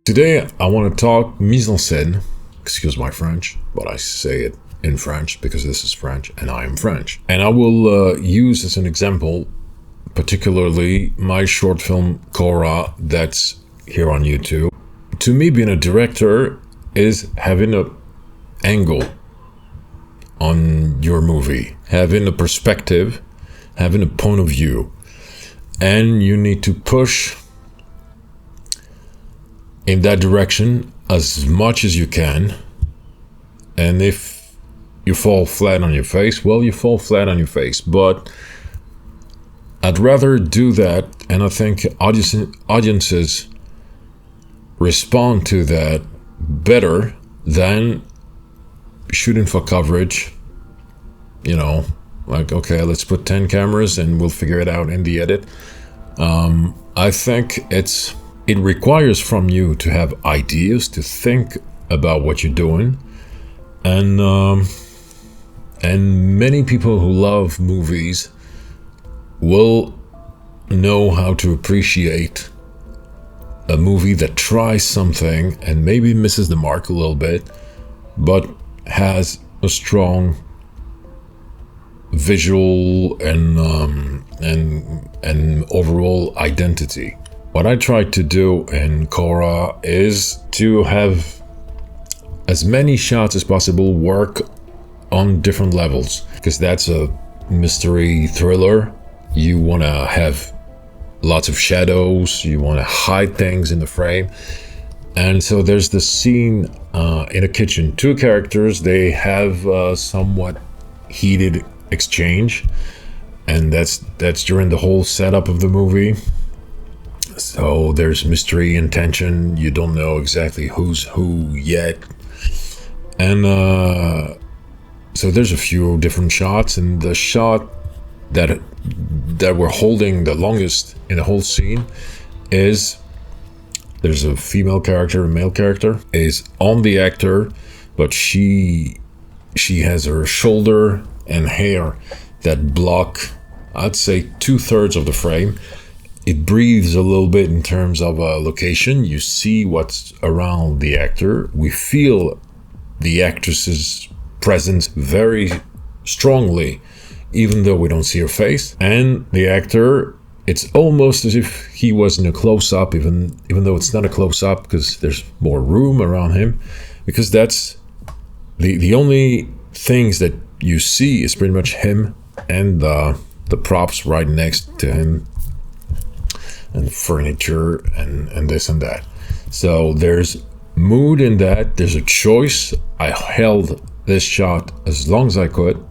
Today I want to talk mise en scène, excuse my French, but I say it in French because this is French and I am French. And I will use as an example particularly my short film Khôra that's here on YouTube. To me, being a director is having an angle on your movie, having a perspective, having a point of view, and you need to push in that direction as much as you can. And if you fall flat on your face, well, you fall flat on your face. But I'd rather do that, and I think audiences respond to that better than shooting for coverage. You know, like, okay, let's put 10 cameras and we'll figure it out in the edit. I think it requires from you to have ideas, to think about what you're doing, and many people who love movies will know how to appreciate a movie that tries something and maybe misses the mark a little bit, but has a strong visual and overall identity. What I tried to do in Khôra is to have as many shots as possible work on different levels, because that's a mystery thriller. You want to have lots of shadows, you want to hide things in the frame. And so there's the scene in a kitchen. Two characters, they have a somewhat heated exchange, and that's during the whole setup of the movie. So there's mystery and tension. You don't know exactly who's who yet. And so there's a few different shots, and the shot that we're holding the longest in the whole scene is there's a female character, a male character is on the actor, but she has her shoulder and hair that block, I'd say, 2/3 of the frame. It breathes a little bit in terms of location. You see what's around the actor. We feel the actress's presence very strongly, even though we don't see her face. And the actor, it's almost as if he was in a close-up, even though it's not a close-up because there's more room around him, because that's the only things that you see is pretty much him and the props right next to him, and furniture and this and that. So there's mood in that. There's a choice. I held this shot as long as I could,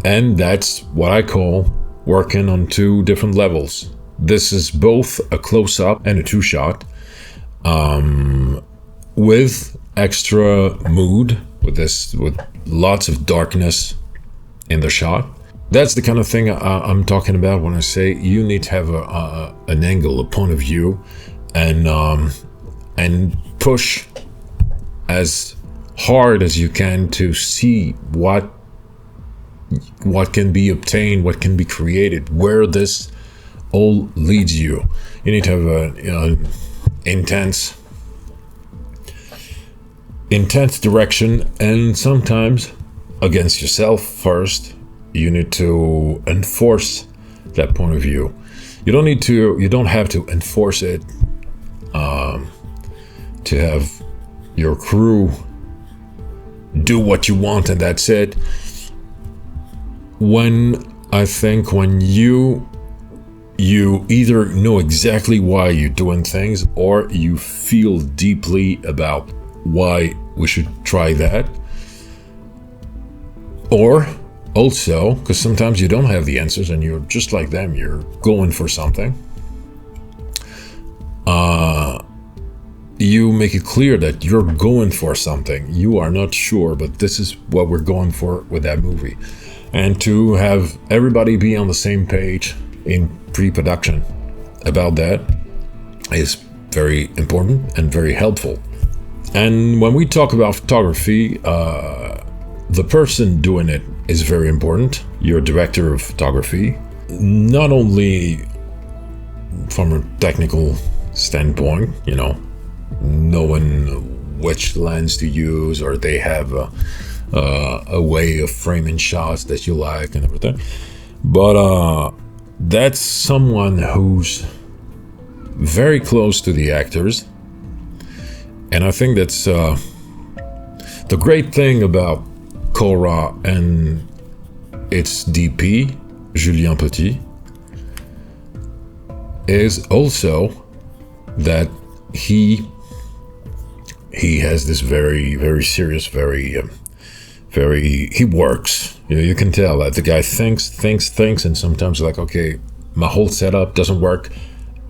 and that's what I call working on two different levels. This is both a close-up and a two-shot, with extra mood, with lots of darkness in the shot. That's the kind of thing I'm talking about when I say you need to have an angle, a point of view, and push as hard as you can to see what can be obtained, what can be created, where this all leads you. You need to have an intense direction, and sometimes against yourself first. You need to enforce that point of view. You don't have to enforce it to have your crew do what you want and that's it. I think when you either know exactly why you're doing things, or you feel deeply about why we should try that, or also, because sometimes you don't have the answers and you're just like them, you're going for something. You make it clear that you're going for something. You are not sure, but this is what we're going for with that movie. And to have everybody be on the same page in pre-production about that is very important and very helpful. And when we talk about photography, the person doing it is very important. You're a director of photography, not only from a technical standpoint, knowing which lens to use, or they have a way of framing shots that you like and everything. But that's someone who's very close to the actors, and I think that's the great thing about Khôra and its DP Julien Petit is also that he has this very serious, he works. You can tell that the guy thinks, and sometimes like, okay, my whole setup doesn't work.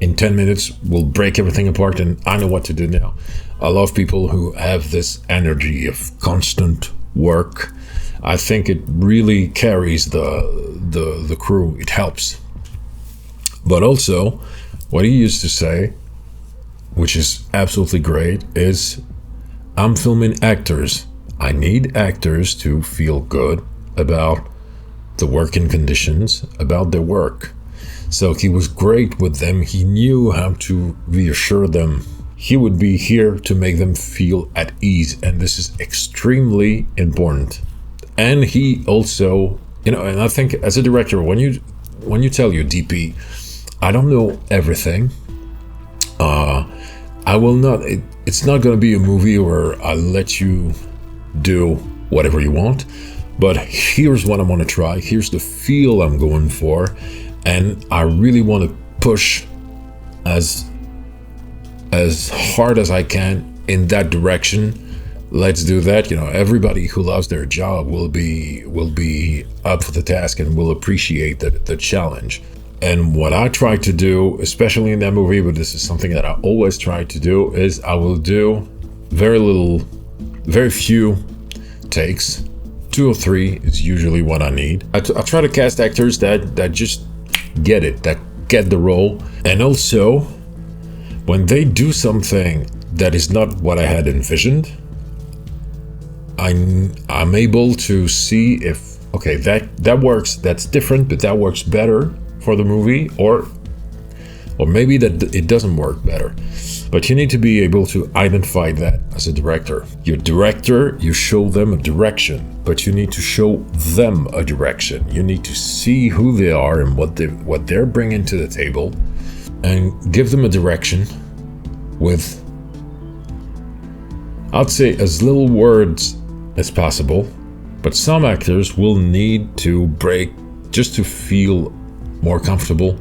In 10 minutes, we'll break everything apart, and I know what to do now. I love people who have this energy of constant work. I think it really carries the crew. It helps. But also, what he used to say, which is absolutely great, is I'm filming actors. I need actors to feel good about the working conditions, about their work. So he was great with them. He knew how to reassure them. He would be here to make them feel at ease, and this is extremely important. And he also, and I think as a director, when you tell your DP, I don't know everything. I will not. It's not going to be a movie where I let you do whatever you want. But here's what I'm going to try. Here's the feel I'm going for, and I really want to push as hard as I can in that direction. Let's do that. Everybody who loves their job will be up for the task and will appreciate the challenge. And what I try to do, especially in that movie, but this is something that I always try to do, is I will do very few takes. 2 or 3 is usually what I need. I try to cast actors that just get it, that get the role. And also, when they do something that is not what I had envisioned, I'm able to see if, okay, that works, that's different, but that works better for the movie, or maybe that it doesn't work better. But you need to be able to identify that as a director. Your director, you show them a direction, but you need to show them a direction. You need to see who they are and what they're bringing to the table, and give them a direction with, I'd say, as little words as possible. But some actors will need to break, just to feel more comfortable,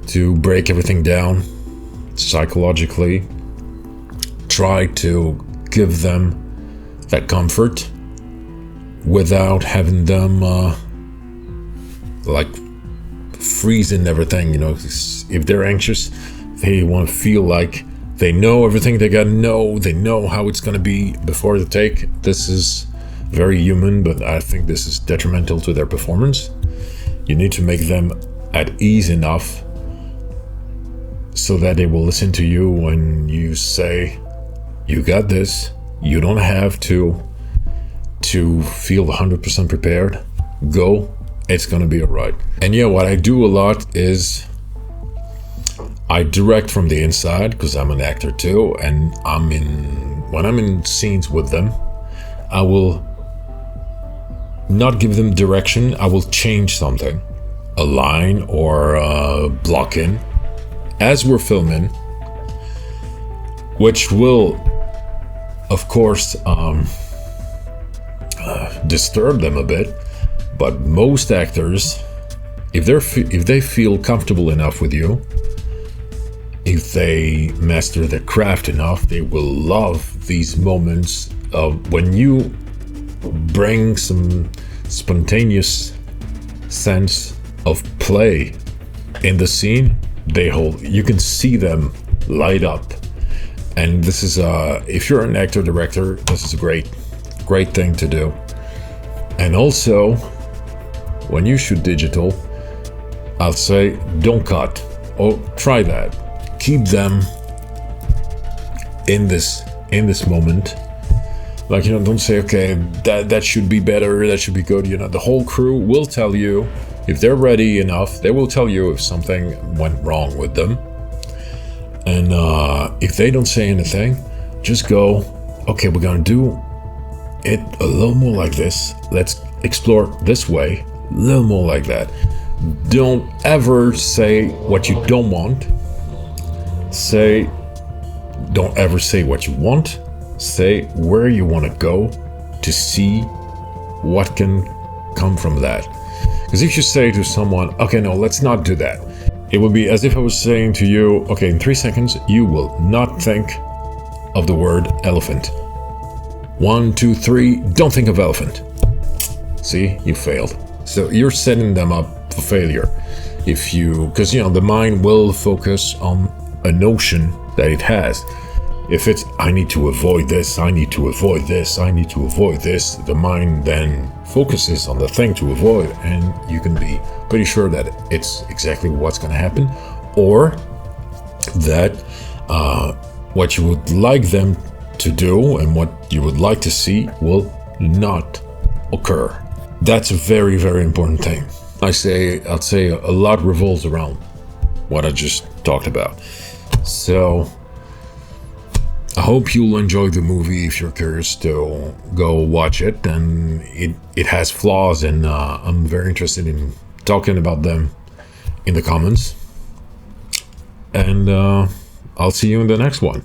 to break everything down psychologically. Try to give them that comfort without having them like freezing everything. If they're anxious, they want to feel like they know everything they gotta know. They know how it's gonna be before the take. This is very human, but I think this is detrimental to their performance. You need to make them at ease enough so that they will listen to you when you say, you got this. You don't have to feel 100% prepared. Go. It's gonna be alright. And yeah, what I do a lot is I direct from the inside, because I'm an actor too, and when I'm in scenes with them, I will not give them direction. I will change something, a line or a block in, as we're filming, which will, of course, disturb them a bit. But most actors, if they feel comfortable enough with you, if they master their craft enough, they will love these moments of when you bring some spontaneous sense of play in the scene. You can see them light up. And this is if you're an actor director, this is a great thing to do. And also, when you shoot digital, I'll say don't cut. Or try that. Keep them in this moment. Like, don't say, okay, that should be better, that should be good. The whole crew will tell you, if they're ready enough, they will tell you if something went wrong with them. And if they don't say anything, just go, okay, we're gonna do it a little more like this. Let's explore this way, a little more like that. Don't ever say what you don't want. Don't ever say what you want. Say where you want to go to see what can come from that. Because if you say to someone, okay, no, let's not do that, it would be as if I was saying to you, okay, in 3 seconds, you will not think of the word elephant. 1, 2, 3, don't think of elephant. See, you failed. So you're setting them up for failure. Because the mind will focus on a notion that it has. If it's, I need to avoid this, I need to avoid this, I need to avoid this, the mind then focuses on the thing to avoid, and you can be pretty sure that it's exactly what's going to happen, or that what you would like them to do and what you would like to see will not occur. That's a very, very important thing. I'd say a lot revolves around what I just talked about. So I hope you'll enjoy the movie. If you're curious to go watch it, and it has flaws, and I'm very interested in talking about them in the comments. And I'll see you in the next one.